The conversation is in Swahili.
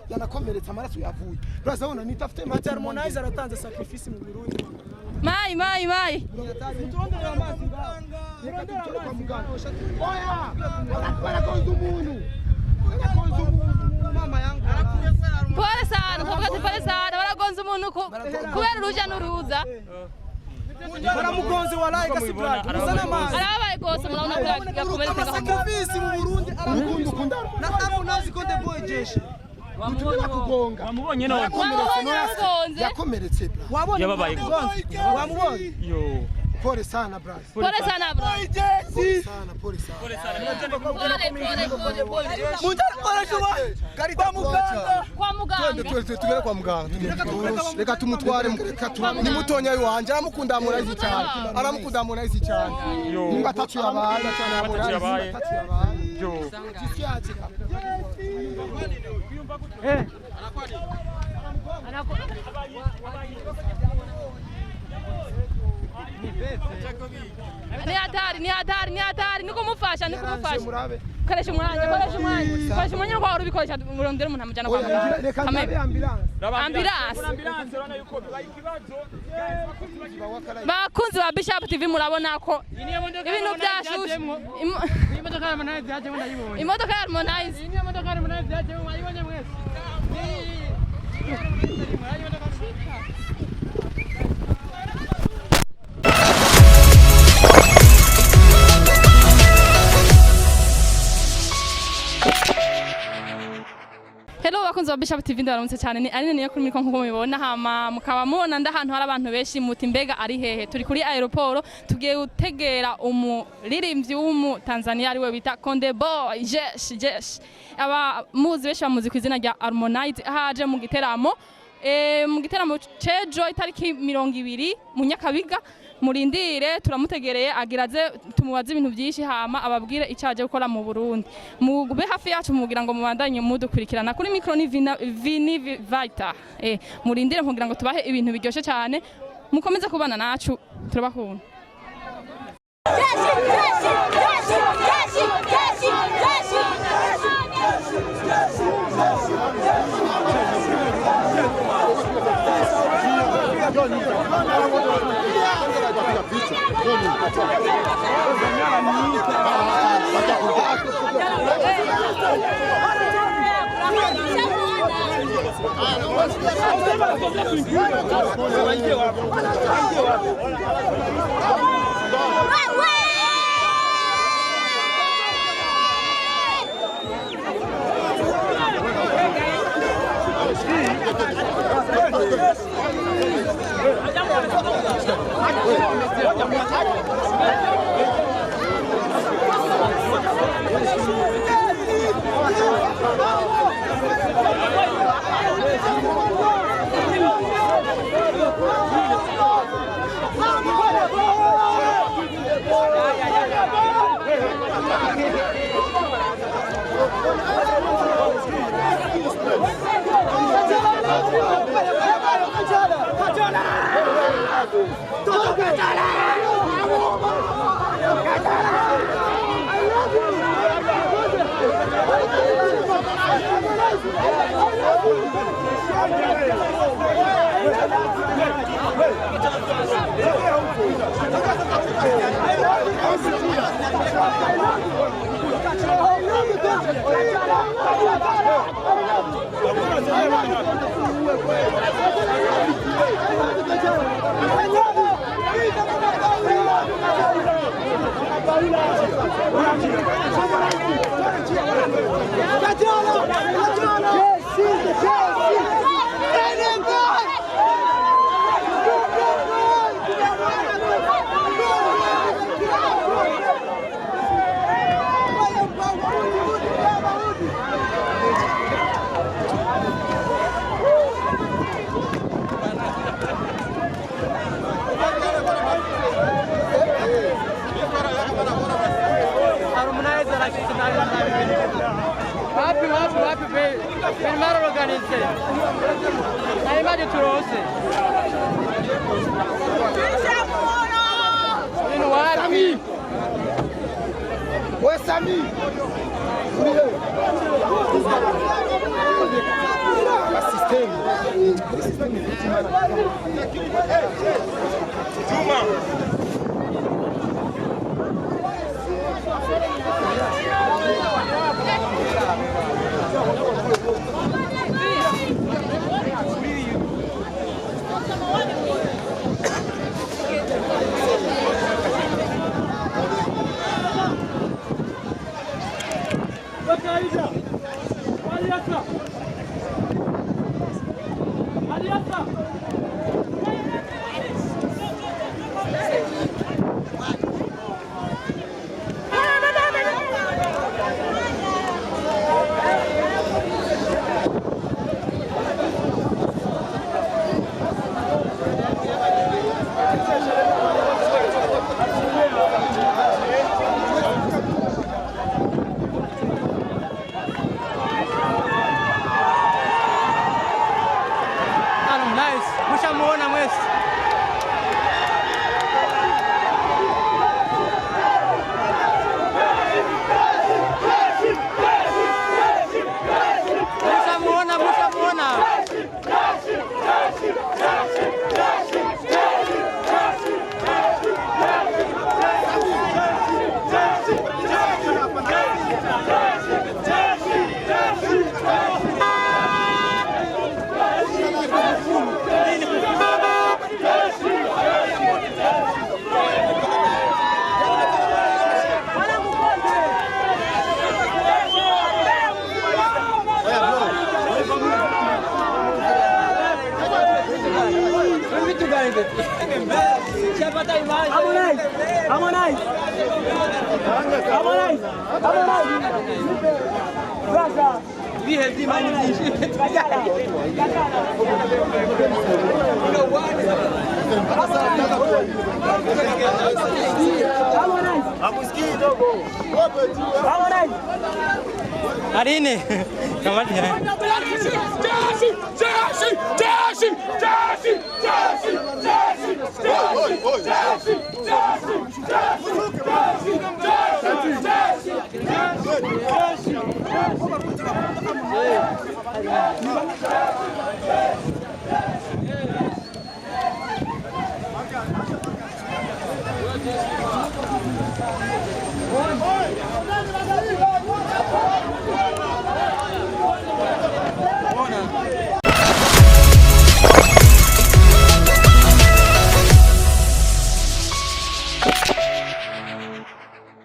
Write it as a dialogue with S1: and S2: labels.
S1: yanakomeretsa amaraso yavuye urazabona nitafite
S2: Mati Harmonize aratanze sacrifice mu Burundi
S3: Mai
S1: oya barakonza umuntu mama yangu
S3: pole sana baragonza umuntu kubera uruja n'uruza
S2: baramugonze walaye kasibra uzana amazi
S3: arabaye gose murabona ko yakomeretse
S2: sacrifice mu Burundi
S1: arakunda
S2: na Harmonize konde boy jeshi
S1: kugonga
S4: wamubonye none
S1: yakomeretse
S2: wabonye
S4: yababaye
S2: wamubonye
S4: yo
S1: pole sana brother
S3: pole sana bro
S1: pole sana
S2: mundari arashuwa kari kwa muganga
S1: tugere kwa muganga reka tumutware ni mutonya wanje aramukunda Harmonize cyane nimba atatu yabaye cyane Harmonize yo
S3: ni hatari niko mufasha koresha umwanya kwa urubikoresha murondera umuntu amujana kwa ambulance bakunzi ba Bishop TV murabona ko ibintu byashushe imodoka ya Harmonize yajemo ndayibonye imodoka ya Harmonize yajemo mwayibonye mwese Hello bakunzi ba Bishop TV ndaramutse cyane ni Aline kuri mikro nkuko mubibona hama mukaba mubona ndahantu hari abantu benshi muti mbega ari hehe turi kuri aeroport tugiye gutegera umuririmbyi w'umu Tanzania ari we bita Konde Boy Jesh aba muzi benshi bamuzi ku izina rya Harmonize haje mu giteramo cejo itariki 20 mu Nyakabiga murindire turamutegereye agiraze tumubaze ibintu byinshi hama ababwire icyaje gukora mu Burundi mube hafi yacu mugira ngo mubandanye mudukurikirana kuri micro ni Vini Vita murindire kugira ngo tubahe ibintu biryoshye cyane mukomeze kubana nacu turabakunda Happy Filmare organizze. Hai mai trosse. In wapi? Sami.
S4: Aline, kamati ya.
S2: Jashi.